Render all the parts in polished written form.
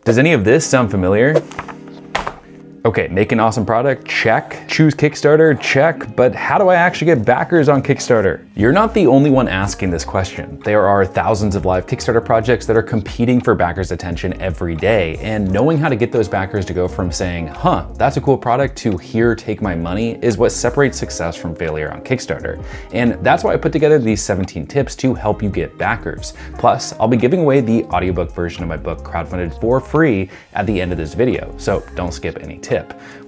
Does any of this sound familiar? Okay, make an awesome product, check. Choose Kickstarter, check. But how do I actually get backers on Kickstarter? You're not the only one asking this question. There are thousands of live Kickstarter projects that are competing for backers' attention every day, and knowing how to get those backers to go from saying, huh, that's a cool product, to here, take my money, is what separates success from failure on Kickstarter. And that's why I put together these 17 tips to help you get backers. Plus, I'll be giving away the audiobook version of my book crowdfunded for free at the end of this video, so don't skip any tips.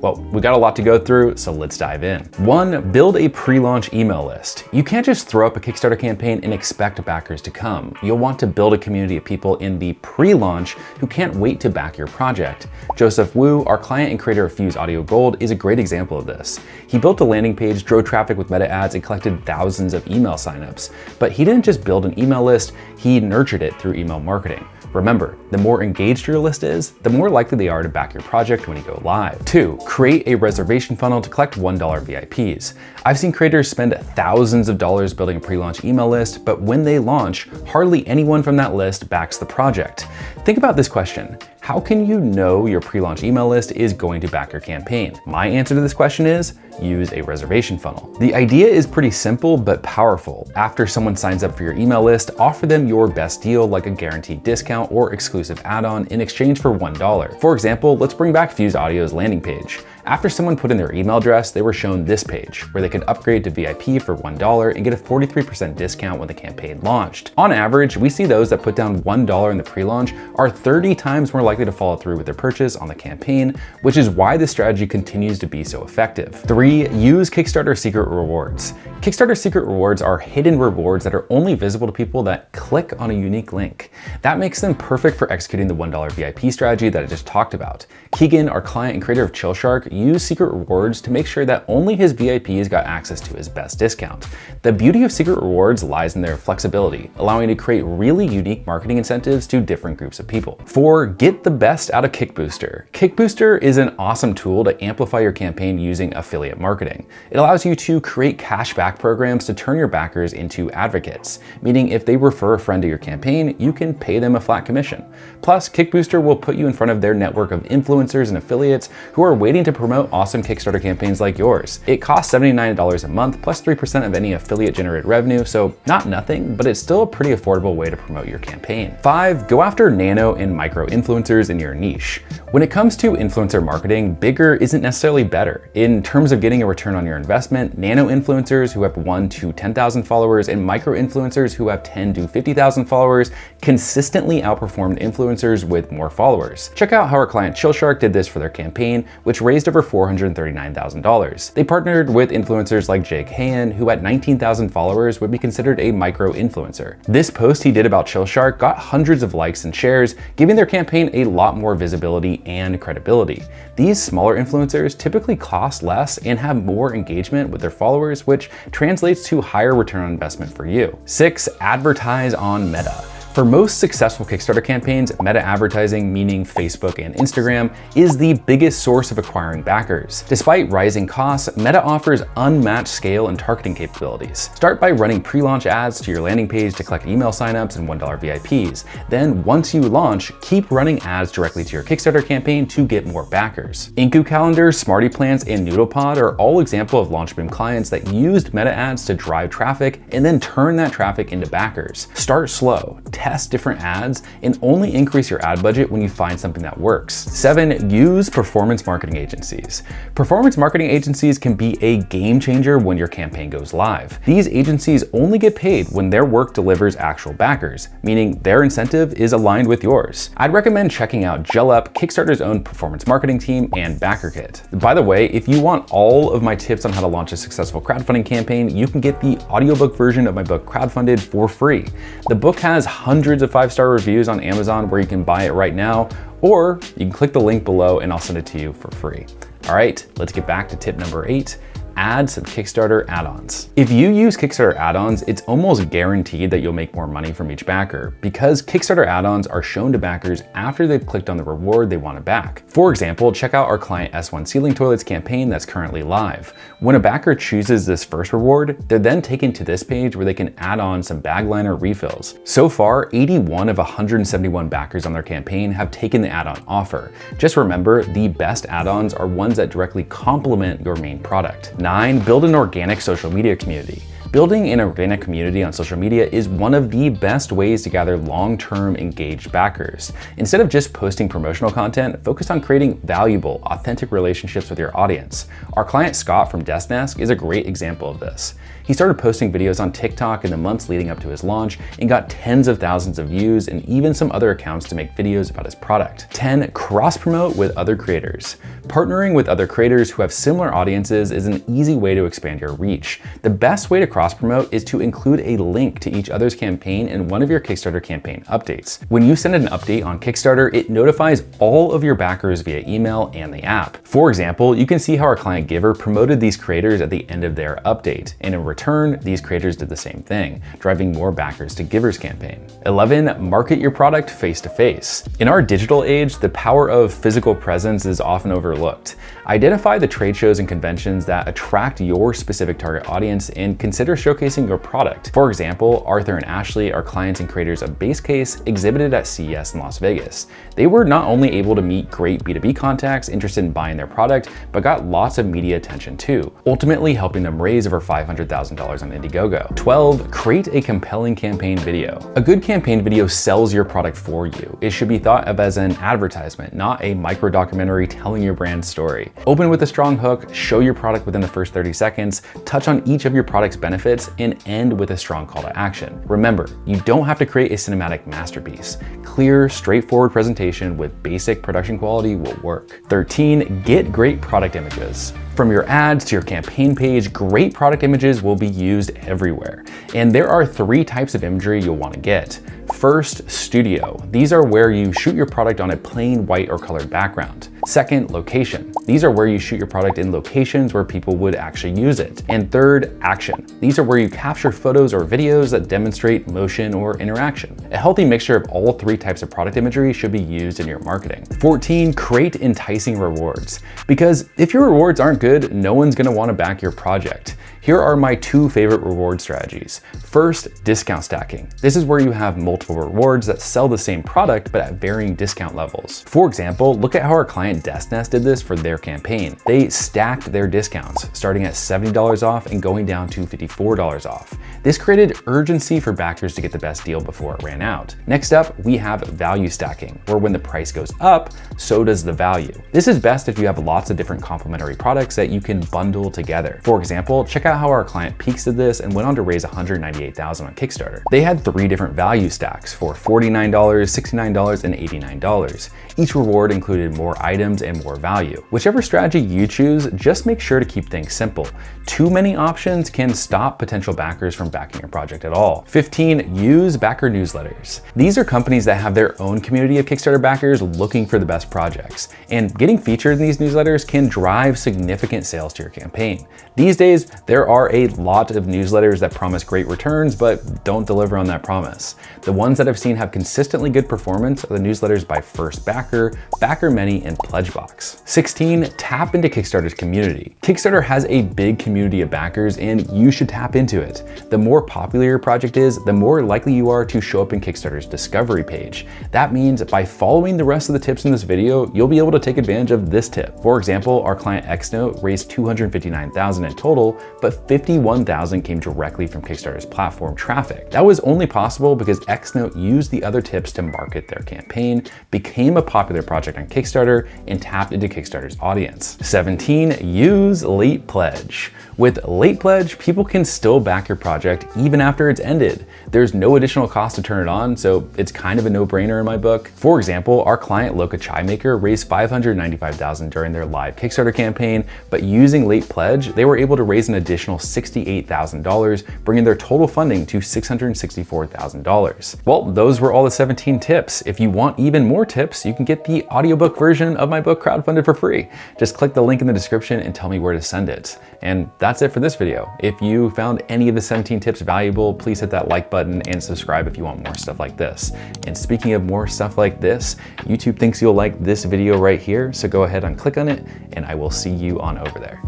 Well, we got a lot to go through, so let's dive in. 1, build a pre-launch email list. You can't just throw up a Kickstarter campaign and expect backers to come. You'll want to build a community of people in the pre-launch who can't wait to back your project. Joseph Wu, our client and creator of Fuse Audio Gold, is a great example of this. He built a landing page, drove traffic with meta ads, and collected thousands of email signups. But he didn't just build an email list, he nurtured it through email marketing. Remember, the more engaged your list is, the more likely they are to back your project when you go live. 2, create a reservation funnel to collect $1 VIPs. I've seen creators spend thousands of dollars building a pre-launch email list, but when they launch, hardly anyone from that list backs the project. Think about this question. How can you know your pre-launch email list is going to back your campaign? My answer to this question is use a reservation funnel. The idea is pretty simple but powerful. After someone signs up for your email list, offer them your best deal like a guaranteed discount or exclusive add-on in exchange for $1. For example, let's bring back Fuse Audio's landing page. After someone put in their email address, they were shown this page where they could upgrade to VIP for $1 and get a 43% discount when the campaign launched. On average, we see those that put down $1 in the pre-launch are 30 times more likely to follow through with their purchase on the campaign, which is why this strategy continues to be so effective. 3, use Kickstarter secret rewards. Kickstarter secret rewards are hidden rewards that are only visible to people that click on a unique link. That makes them perfect for executing the $1 VIP strategy that I just talked about. Keegan, our client and creator of Chill Shark, used secret rewards to make sure that only his VIPs got access to his best discount. The beauty of secret rewards lies in their flexibility, allowing you to create really unique marketing incentives to different groups of people. 4, get the best out of Kickbooster. Kickbooster is an awesome tool to amplify your campaign using affiliate marketing. It allows you to create cashback programs to turn your backers into advocates, meaning if they refer a friend to your campaign, you can pay them a flat commission. Plus, Kickbooster will put you in front of their network of influencers and affiliates who are waiting to promote awesome Kickstarter campaigns like yours. It costs $79 a month plus 3% of any affiliate generated revenue, so not nothing, but it's still a pretty affordable way to promote your campaign. 5, go after nano and micro influencers in your niche. When it comes to influencer marketing, bigger isn't necessarily better. In terms of getting a return on your investment, nano influencers who have 1 to 10,000 followers and micro influencers who have 10 to 50,000 followers consistently outperformed influencers with more followers. Check out how our client Chill Shark did this for their campaign, which raised over $439,000. They partnered with influencers like Jake Hayen, who at 19,000 followers would be considered a micro influencer. This post he did about Chill Shark got hundreds of likes and shares, giving their campaign a lot more visibility and credibility. These smaller influencers typically cost less and have more engagement with their followers, which translates to higher return on investment for you. 6, advertise on Meta. For most successful Kickstarter campaigns, meta advertising, meaning Facebook and Instagram, is the biggest source of acquiring backers. Despite rising costs, Meta offers unmatched scale and targeting capabilities. Start by running pre-launch ads to your landing page to collect email signups and $1 VIPs. Then, once you launch, keep running ads directly to your Kickstarter campaign to get more backers. Inku Calendar, Smarty Plans, and Noodlepod are all examples of Launchbeam clients that used meta ads to drive traffic and then turn that traffic into backers. Start slow. Test different ads and only increase your ad budget when you find something that works. 7, use performance marketing agencies. Performance marketing agencies can be a game changer when your campaign goes live. These agencies only get paid when their work delivers actual backers, meaning their incentive is aligned with yours. I'd recommend checking out GelUp, Kickstarter's own performance marketing team, and BackerKit. By the way, if you want all of my tips on how to launch a successful crowdfunding campaign, you can get the audiobook version of my book Crowdfunded for free. The book has hundreds of 5-star reviews on Amazon where you can buy it right now, or you can click the link below and I'll send it to you for free. All right, let's get back to tip number 8. add some Kickstarter add-ons. If you use Kickstarter add-ons, it's almost guaranteed that you'll make more money from each backer because Kickstarter add-ons are shown to backers after they've clicked on the reward they want to back. For example, check out our client S1 Ceiling Toilets campaign that's currently live. When a backer chooses this first reward, they're then taken to this page where they can add on some bag liner refills. So far, 81 of 171 backers on their campaign have taken the add-on offer. Just remember, the best add-ons are ones that directly complement your main product. 9, build an organic social media community. Building an organic community on social media is one of the best ways to gather long-term engaged backers. Instead of just posting promotional content, focus on creating valuable, authentic relationships with your audience. Our client Scott from Desk is a great example of this. He started posting videos on TikTok in the months leading up to his launch and got tens of thousands of views and even some other accounts to make videos about his product. 10, cross-promote with other creators. Partnering with other creators who have similar audiences is an easy way to expand your reach. The best way to cross-promote is to include a link to each other's campaign in one of your Kickstarter campaign updates. When you send an update on Kickstarter, it notifies all of your backers via email and the app. For example, you can see how our client Giver promoted these creators at the end of their update, and in return, these creators did the same thing, driving more backers to Giver's campaign. 11, market your product face-to-face. In our digital age, the power of physical presence is often overlooked. Identify the trade shows and conventions that attract your specific target audience and consider showcasing your product. For example, Arthur and Ashley, our clients and creators of Base Case, exhibited at CES in Las Vegas. They were not only able to meet great B2B contacts interested in buying their product, but got lots of media attention too, ultimately helping them raise over $500,000 on Indiegogo. 12, create a compelling campaign video. A good campaign video sells your product for you. It should be thought of as an advertisement, not a micro documentary telling your brand's story. Open with a strong hook, show your product within the first 30 seconds, touch on each of your product's benefits, and end with a strong call to action. Remember, you don't have to create a cinematic masterpiece. Clear, straightforward presentation with basic production quality will work. 13, get great product images. From your ads to your campaign page, great product images will be used everywhere. And there are 3 types of imagery you'll want to get. First, studio. These are where you shoot your product on a plain white or colored background. Second, location. These are where you shoot your product in locations where people would actually use it. And third, action. These are where you capture photos or videos that demonstrate motion or interaction. A healthy mixture of all 3 types of product imagery should be used in your marketing. 14, create enticing rewards. Because if your rewards aren't good, no one's gonna wanna back your project. Here are my 2 favorite reward strategies. First, discount stacking. This is where you have multiple rewards that sell the same product but at varying discount levels. For example, look at how our client Desk did this for their campaign. They stacked their discounts, starting at $70 off and going down to $54 off. This created urgency for backers to get the best deal before it ran out. Next up, we have value stacking, where when the price goes up, so does the value. This is best if you have lots of different complementary products that you can bundle together. For example, check out how our client Peaks did this and went on to raise $198,000 on Kickstarter. They had 3 different value stacks for $49, $69, and $89. Each reward included more items and more value. Whichever strategy you choose, just make sure to keep things simple. Too many options can stop potential backers from backing your project at all. 15, use backer newsletters. These are companies that have their own community of Kickstarter backers looking for the best projects. And getting featured in these newsletters can drive significant sales to your campaign. These days, there are a lot of newsletters that promise great returns, but don't deliver on that promise. The ones that I've seen have consistently good performance are the newsletters by First Backer, Backer Many, and Pledgebox. 16, tap into Kickstarter's community. Kickstarter has a big community of backers and you should tap into it. The more popular your project is, the more likely you are to show up in Kickstarter's discovery page. That means by following the rest of the tips in this video, you'll be able to take advantage of this tip. For example, our client Xnote raised $259,000 in total, but $51,000 came directly from Kickstarter's platform traffic. That was only possible because Xnote used the other tips to market their campaign, became a popular project on Kickstarter, and tapped into Kickstarter's audience. 17, use Late Pledge. With Late Pledge, people can still back your project even after it's ended. There's no additional cost to turn it on, so it's kind of a no-brainer in my book. For example, our client Loca Chai Maker raised $595,000 during their live Kickstarter campaign, but using Late Pledge, they were able to raise an additional $68,000, bringing their total funding to $664,000. Well, those were all the 17 tips. If you want even more tips, you can get the audiobook version of my book crowdfunded for free. Just click the link in the description and tell me where to send it. And That's it for this video. If you found any of the 17 tips valuable, please hit that like button and subscribe if you want more stuff like this. And speaking of more stuff like this, YouTube thinks you'll like this video right here, so go ahead and click on it, and I will see you on over there.